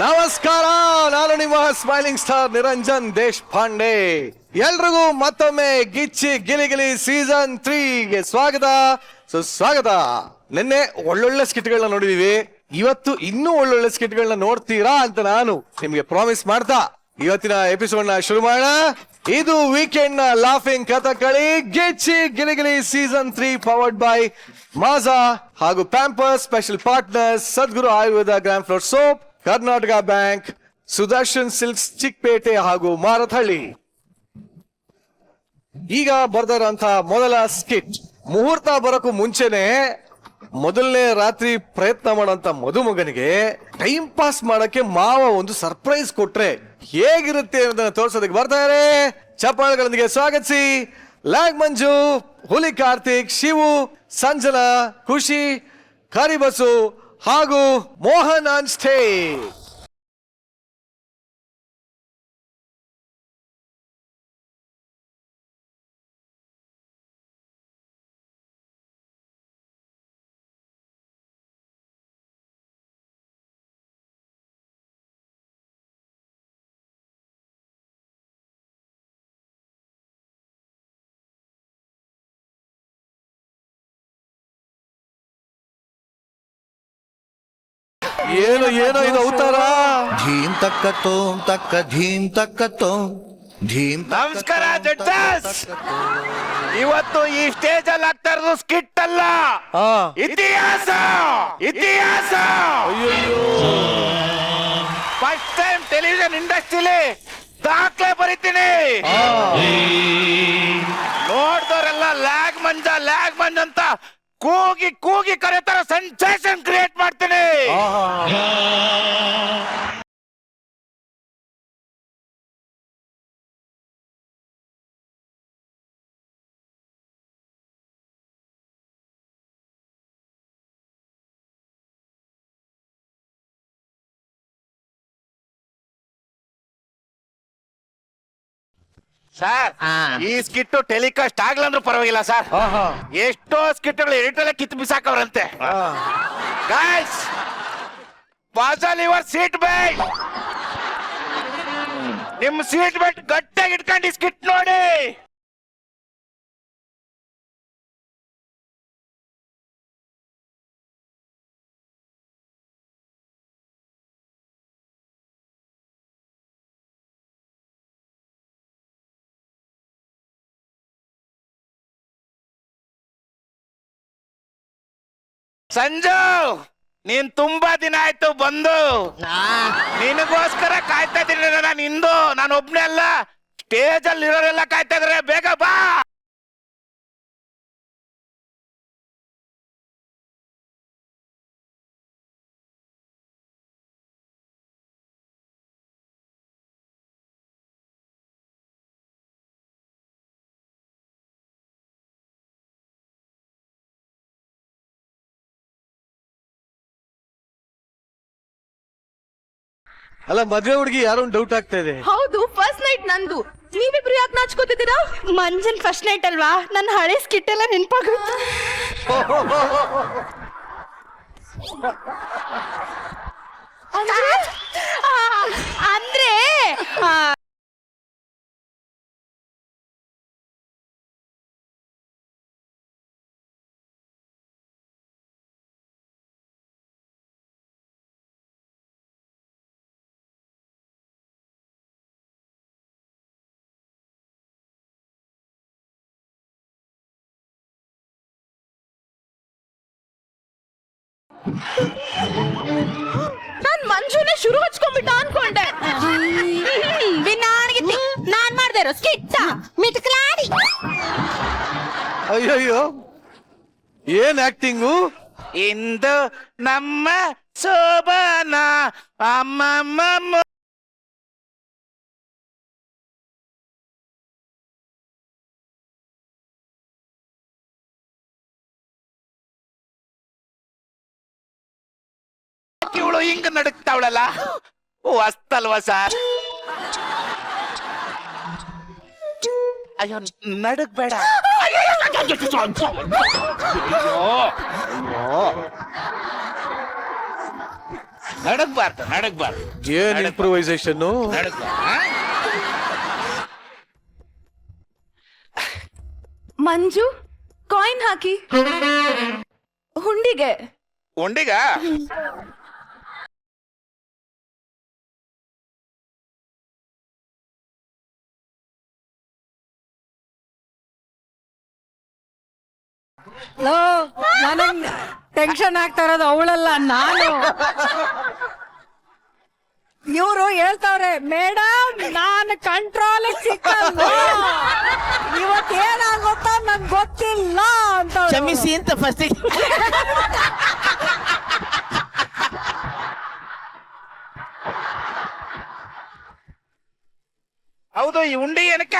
ನಮಸ್ಕಾರ, ನಾನು ನಿಮ್ಮ ಸ್ಮೈಲಿಂಗ್ ಸ್ಟಾರ್ ನಿರಂಜನ್ ದೇಶಪಾಂಡೆ. ಎಲ್ರಿಗೂ ಮತ್ತೊಮ್ಮೆ ಗಿಚ್ಚಿ ಗಿಲಿಗಿಲಿ ಸೀಸನ್ 3ಗೆ ಸ್ವಾಗತ, ಸುಸ್ವಾಗತ. ನಿನ್ನೆ ಒಳ್ಳೊಳ್ಳೆ ಸ್ಕಿಟ್ಗಳನ್ನ ನೋಡಿದೀವಿ. ಇವತ್ತು ಇನ್ನೂ ಒಳ್ಳೊಳ್ಳೆ ಸ್ಕಿಟ್ಗಳನ್ನ ನೋಡ್ತೀರಾ ಅಂತ ನಾನು ನಿಮ್ಗೆ ಪ್ರಾಮಿಸ್ ಮಾಡ್ತಾ ಇವತ್ತಿನ ಎಪಿಸೋಡ್ ನ ಶುರು ಮಾಡೋಣ. ಇದು ವೀಕೆಂಡ್ ನ laughing Kathakali Gichchi Giligili season 3 powered by Maaza ಹಾಗೂ Pampers. Special partners Sadguru Ayurveda gram flour soap, Karnataka bank, Sudarshan silks Chickpete ಹಾಗೂ ಮಾರತಹಳ್ಳಿ. ಈಗ ಬರ್ತಾ ಇರೋಂತ ಮೊದಲ ಸ್ಕಿಟ್. ಮುಹೂರ್ತ ಬರೋಕ್ಕೂ ಮುಂಚೆನೆ ಮೊದಲನೇ ರಾತ್ರಿ ಪ್ರಯತ್ನ ಮಾಡೋಂತ ಮದುಮಗನಿಗೆ ಟೈಮ್ ಪಾಸ್ ಮಾಡಕ್ಕೆ ಮಾವ ಒಂದು ಸರ್ಪ್ರೈಸ್ ಕೊಟ್ರೆ ಹೇಗಿರುತ್ತೆ ಅನ್ನೋದನ್ನ ತೋರ್ಸೋದಕ್ಕೆ ಬರ್ತಾರೆ. ಚಪ್ಪಾಳೆಗಳೊಂದಿಗೆ ಸ್ವಾಗತಿಸಿ ಲ್ಯಾಗ್ ಮಂಜು, ಹುಲಿ ಕಾರ್ತಿಕ್, ಶಿವು, ಸಂಜನಾ, ಖುಷಿ, ಕರಿಬಸು ಹಾಗೂ ಮೋಹನ್ ಆನ್ ಸ್ಟೇಜ್. ಏನು ಏನೋ ಇದು ಅವತಾರ. ಧೀಮ್ ತಕ್ಕತ್ತೋ ತಕ್ಕ ಧೀಮ್ ತಕ್ಕತ್ತೋ ಧೀಮ್. ನಮಸ್ಕಾರ ಜಡ್ಜಸ್. ಇವತ್ತು ಈ ಸ್ಟೇಜ್ ಅಲ್ಲಿ ಆಗ್ತಾ ಇರೋದು ಸ್ಕಿಟ್ ಅಲ್ಲ, ಇತಿಹಾಸ. ಇತಿಹಾಸ. ಫಸ್ಟ್ ಟೈಮ್ ಟೆಲಿವಿಷನ್ ಇಂಡಸ್ಟ್ರಿಲಿ ದಾಖಲೆ ಬರೀತೀನಿ. ನೋಡ್ದವರೆಲ್ಲ ಲ್ಯಾಗ್ ಮಂಜ ಲ್ಯಾಗ್ ಮಂಜ್ ಅಂತ ಕೂಗಿ ಕೂಗಿ ಕರೆತರ ಸೆನ್ಸೇಷನ್ ಕ್ರಿಯೇಟ್ ಮಾಡ್ತೀನಿ. ಸರ್, ಈ ಸ್ಕಿಟ್ ಟೆಲಿಕಾಸ್ಟ್ ಆಗ್ಲಂದ್ರೂ ಪರವಾಗಿಲ್ಲ ಸರ್. ಎಷ್ಟೋ ಸ್ಕಿಟ್ಗಳು ಎಡಿಟಲ್ಲೇ ಕಿತ್ತು ಬಿಸಾಕವ್ರಂತೆ. Guys, fasten your seat belt. ನಿಮ್ ಸೀಟ್ ಬೆಲ್ಟ್ ಗಟ್ಟಿಯಾಗಿ ಇಟ್ಕೊಂಡು ಈ ಸ್ಕಿಟ್ ನೋಡಿ. ಸಂಜು, ನೀನ್ ತುಂಬಾ ದಿನ ಆಯ್ತು ಬಂದು. ನಿನಗೋಸ್ಕರ ಕಾಯ್ತಾ ಇದ್ದೀನಿ ನಾನು. ಇಂದು ನಾನು ಒಬ್ನೇ ಅಲ್ಲ, ಸ್ಟೇಜ್ ಅಲ್ಲಿ ಇರೋರೆಲ್ಲ ಕಾಯ್ತಾ ಇದಾರೆ. ಬೇಗ ಬಾ. ಅಲ್ಲ, ಮದ್ವೆ ಹುಡುಗಿ ಯಾರೋ ಡೌಟ್ ಆಗ್ತಾ ಇದೆ. ಹೌದು, ಫಸ್ಟ್ ನೈಟ್ ನಂದು. ನೀವಿಬ್ರು ಯಾಕೆ ನಾಚ್ಕೋತಿದ್ದೀರಾ? ಮಂಜನ್ ಫಸ್ಟ್ ನೈಟ್ ಅಲ್ವಾ, ನನ್ನ ಹಳೆ ಸ್ಕಿಟ್ ಎಲ್ಲ ನೆನಪಾಗುತ್ತೆ. ಅಂದ್ರೆ ನಾನ್ ಮಂಜುನೇ ಶುರು ಹಚ್ಕೊಂಡ್ಬಿಟ್ಟ ಅನ್ಕೊಂಡೆ. ನಾನ್ ಮಾಡ್ದೆ ಇರೋ ಸ್ಕಿಟ್ ಮಿಟ್ಕಲಾಡಿ. ಅಯ್ಯಯ್ಯೋ, ಏನ್ ಆಕ್ಟಿಂಗು. ಇಂದು ನಮ್ಮ ಶೋಭನ ಅಮ್ಮಮ್ಮ. ಇವಳು ಹಿಂಗ ನಡುಕ್ತಾವಳಲ್ಲ, ಅಸ್ತಲ್ವಾ ಸರ್? ಅಯ್ಯೋ, ನಡುಕ್ ಬೇಡ. ನಡಗ್ಬಾರ್ದು ಏನ್ ಇಂಪ್ರೂವೈಸೇಷನ್? ಮಂಜು ಕಾಯಿನ್ ಹಾಕಿ ಹುಂಡಿಗೆ. ಉಂಡಿಗ ನನಗ್ ಟೆನ್ಷನ್ ಆಗ್ತಾ ಇರೋದು ಅವಳಲ್ಲ, ನಾನು. ಇವರು ಹೇಳ್ತಾವ್ರೆ ಮೇಡಮ್ ನಾನು ಕಂಟ್ರೋಲ್ ಸಿಕ್ಕಲ್ಲ, ಇವತ್ತೇನಾಗುತ್ತೋ ನಂಗೆ ಗೊತ್ತಿಲ್ಲ ಅಂತ. ಕ್ಷಮಿಸಿ ಅಂತ ಫಸ್ಟ್ ಹೌದು. ಈ ಉಂಡಿ ಏನಕ್ಕ?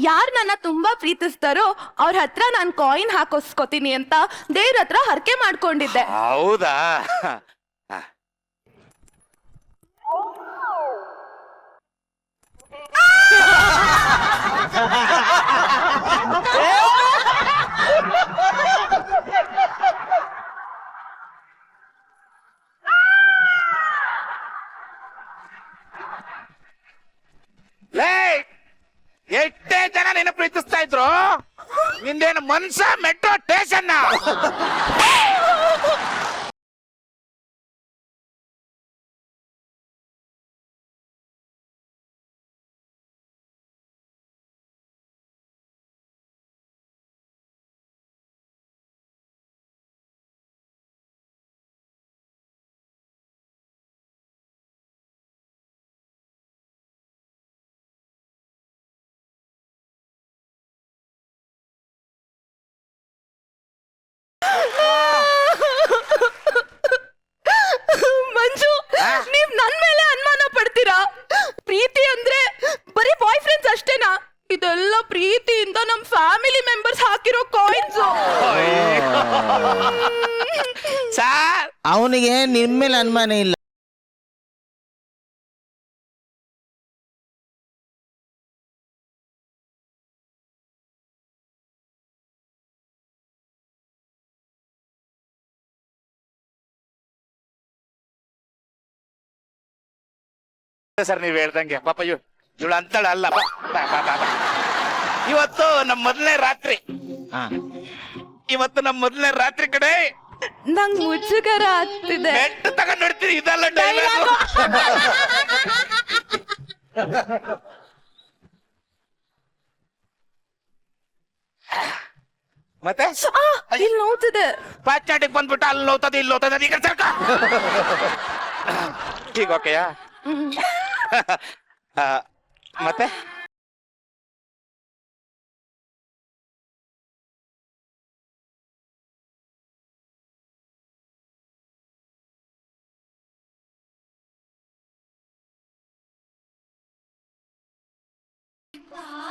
ಯಾರ್ ನನ್ನ ತುಂಬಾ ಪ್ರೀತಿಸ್ತಾರೋ ಅವ್ರ ಹತ್ರ ನಾನ್ ಕಾಯಿನ್ ಹಾಕೋಸ್ಕೋತೀನಿ ಅಂತ ದೇವ್ರ ಹತ್ರ ಹರಕೆ ಮಾಡ್ಕೊಂಡಿದ್ದೆ. ಹೌದಾ? ಎಷ್ಟೇ ಜನ ನಿನ್ನ ಪ್ರೀತಿಸ್ತಾ ಇದ್ರು, ನಿಂದೇನು ಮನ್ಸ ಮೆಟ್ರೋ ಸ್ಟೇಷನ್. ಮಂಜು, ನೀವ್ ನನ್ ಮೇಲೆ ಅನುಮಾನ ಪಡ್ತೀರಾ? ಪ್ರೀತಿ ಅಂದ್ರೆ ಬರೀ ಬಾಯ್ ಫ್ರೆಂಡ್ಸ್ ಅಷ್ಟೇನಾ? ಇದೆಲ್ಲ ಪ್ರೀತಿಯಿಂದ ನಮ್ ಫ್ಯಾಮಿಲಿ ಮೆಂಬರ್ಸ್ ಹಾಕಿರೋ ಕಾಯಿನ್ಸ್. ಸಾರ್, ಅವನಿಗೆ ನಿನ್ ಮೇಲೆ ಅನುಮಾನ ಇಲ್ಲ. ಸರ್ ನೀವ್ ಹೇಳ್ದಂಗೆ ಪಾಪ ಇವಳು ಅಂತಳ ಅಲ್ಲ. ಇವತ್ತು ನಮ್ಮ ಮೊದಲನೇ ರಾತ್ರಿ. ಇವತ್ತು ನಮ್ಮ ಮೊದಲನೇ ರಾತ್ರಿ ಕಡೆ ನಂಗ್ ಮುಜುಗರ ಆಗ್ತಿದೆ. ಬೆಟ್ಟು ತಗೊಂಡ್ ನೋಡ್ತೀರಿ, ಇದೆಲ್ಲ ಡೈಲಾಗ್. ಮತ್ತೆ ಇಲ್ಲಿ ನೋವ್ತಿದೆ. ಪಾಚ್ನಾಟಿಗೆ ಬಂದ್ಬಿಟ್ಟು ಅಲ್ಲಿ ನೋವ್ತದೆ, ಇಲ್ಲಿ ನೋವ್ತದೆ, ಈಗ ಸರ್ಕ. ಈಗ ಓಕೆಯಾ? ಮತ್ತೆ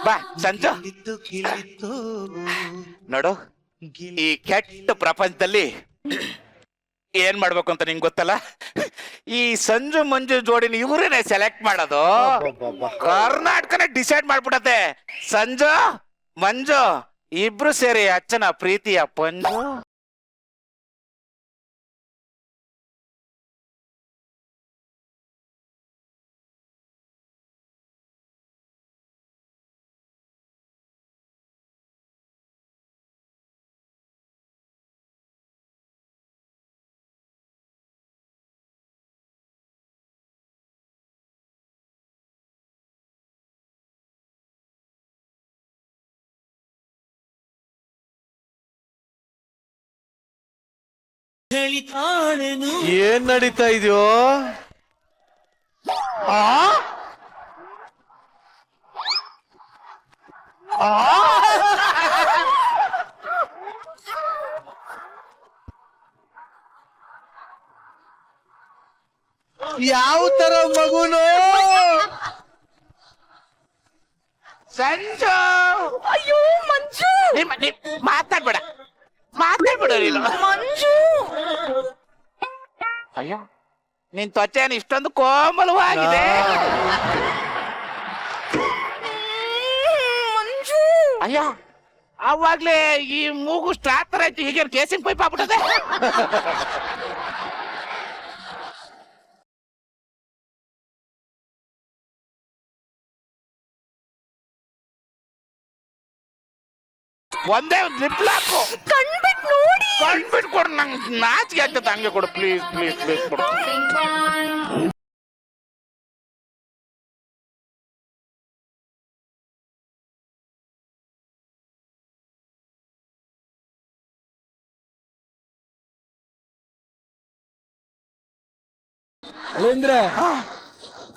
ಬಾ ಸಂಜು, ನೋಡು, ಈ ಕೆಟ್ಟ ಪ್ರಪಂಚದಲ್ಲಿ ಏನ್ ಮಾಡ್ಬೇಕು ಅಂತ ನಿಂಗೆ ಗೊತ್ತಲ್ಲ. ಈ ಸಂಜು ಮಂಜು ಜೋಡಿನ ಇವರೇನೆ ಸೆಲೆಕ್ಟ್ ಮಾಡೋದು. ಕರ್ನಾಟಕನೇ ಡಿಸೈಡ್ ಮಾಡ್ಬಿಡತ್ತೆ. ಸಂಜು ಮಂಜು ಇಬ್ರು ಸೇರಿ ಅಚ್ಚನ ಪ್ರೀತಿಯ ಪಂಜು. ಏನ್ ನಡೀತಾ ಇದೆಯೋ? ಯಾವ ತರ ಮಗುನು? ಸಂಜು, ಅಯ್ಯೋ ಮಂಜು, ಮಾತಾಡ್ಬೇಡ ನೀನು. ಮಂಜು, ಅಯ್ಯೋ ನಿನ್ ತ್ವಚೆ ಇಷ್ಟೊಂದು ಕೋಮಲವಾಗಿದೆ. ಮಂಜು, ಅಯ್ಯೋ ಅವಾಗ್ಲೇ ಈ ಮೂಗು ಸ್ಟಾರ್ಟರ್ ಆಯ್ತು, ಈಗ ಕೇಸಿಂಗ್ ಪೈಪ್ ಆಗ್ಬಿಟ್ಟದೆ. ಒಂದೇ ಲಿಪ್ಲಾಕು ಕಣ್ಬಿಟ್ ನೋಡಿ. ಕಣ್ಬಿಟ್ಟು ಕೊಡು, ನಂಗೆ ನಾಚಿಕೆ ಆಗ್ತದೆ. ಹಂಗೆ ಕೊಡು ಪ್ಲೀಸ್ ಪ್ಲೀಸ್ ಪ್ಲೀಸ್ ಕೊಡು. ಅಂದ್ರೆ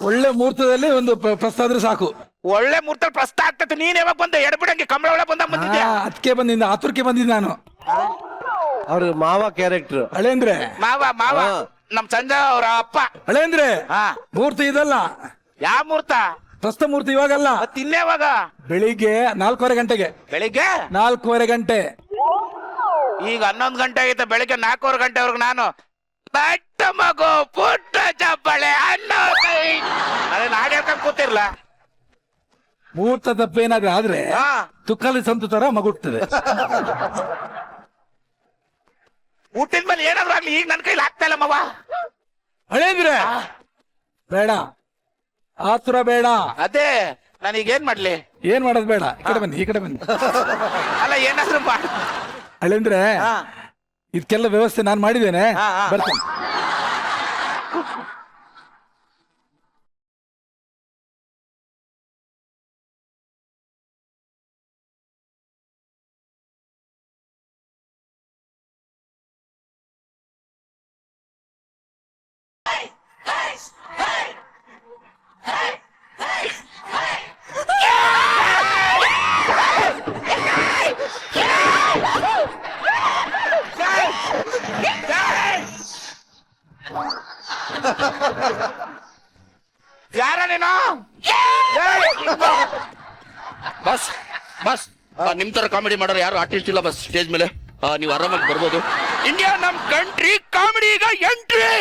ಒಳ್ಳೆ ಮುಹೂರ್ತದಲ್ಲಿ ಒಂದು ಪ್ರಸ್ತಾದ್ರೆ ಸಾಕು. ಒಳ್ಳೆ ಮುಹೂರ್ತ ಪ್ರಸ್ತ ಆಗ್ತದೆ. ನೀನ್ ಯಾವಾಗ ಬಂದೆ? ಎಡಬಿಡಂಗೆ ಕಂಬಳ ಒಳಗೆ ಬಂದಿದ್ಯಾ? ಅದಕ್ಕೆ ಬಂದಿದ್ದ, ಆತುರಕ್ಕೆ ಬಂದಿದ್ದ ನಾನು. ಅವ್ರ ಮಾವ ಕ್ಯಾರೆಕ್ಟರ್. ಹಳೇಂದ್ರೆ ಮಾವ ಮಾವ ನಮ್ ಸಂಜೆ ಅವ್ರ ಅಪ್ಪ. ಹಳೇಂದ್ರೆ ಹಾ. ಮುಹೂರ್ತ ಇದಲ್ಲ, ಯಾವ ಮುಹೂರ್ತ? ಪ್ರಸ್ತ ಮುಹೂರ್ತ ಇವಾಗಲ್ಲ, ತಿನ್ನೇವಾಗ? ಬೆಳಿಗ್ಗೆ 4:15 ಗಂಟೆಗೆ. ಬೆಳಿಗ್ಗೆ 4:15 ಗಂಟೆ. ಈಗ 11 ಗಂಟೆ ಆಗೈತೆ. ಬೆಳಿಗ್ಗೆ 4:15 ಗಂಟೆವರೆಗೂ ನಾನು ಪಟ್ಟ ಮಗು ಪುಟ್ಟ ಚಪ್ಪಳೆ ಅನ್ನೋ ಅದೇ ನಾಡ್ ಹೇಳ್ಕೊಂಡ್ ಕೂತಿರ್ಲ. ಮುಹೂರ್ತ ತಪ್ಪೇನಾದ್ರೂ ಆದ್ರೆ ಹಾ. ತುಕ್ಕಲಿ ಸಂತು ತರ ಮಗುಡ್ತದೆ. ಹುಟ್ಟಿದ ಮೇಲೆ ಏನಾದ್ರು ಆಗ್ಲಿ, ಈಗ ನನ್ನ ಕೈಲಿ ಆಗ್ತಾ ಇಲ್ಲ ಮಾವ. ಹಳೇಂದ್ರೆ ಬೇಡ, ಆತುರ ಬೇಡ. ಅದೇ ನಾನೀಗ ಏನ್ ಮಾಡ್ಲಿ? ಏನ್ ಮಾಡೋದು ಬೇಡ, ಈ ಕಡೆ ಬನ್ನಿ, ಈ ಕಡೆ ಬನ್ನಿ. ಅಲ್ಲ ಏನಾದ್ರು ಮಾಡ್. ಹಳೇಂದ್ರೆ ಹಾ. ಇದಕ್ಕೆಲ್ಲ ವ್ಯವಸ್ಥೆ ನಾನು ಮಾಡಿದ್ದೇನೆ, ಹಾ, ಹಾ. ಬರ್ತೇನೆ. ಯಾರ ನೀನು? ಬಸ್ ಬಸ್ ನಿಮ್ ತರ ಕಾಮಿಡಿ ಮಾಡೋರು ಯಾರು ಆರ್ಟಿಸ್ಟ್ ಇಲ್ಲ ಬಸ್ ಸ್ಟೇಜ್ ಮೇಲೆ. ನೀವು ಆರಾಮಾಗಿ ಬರ್ಬೋದು. ಇಂಡಿಯಾ ನಮ್ ಕಂಟ್ರಿ ಕಾಮಿಡಿ ಈಗ ಎಂಟ್ರಿ.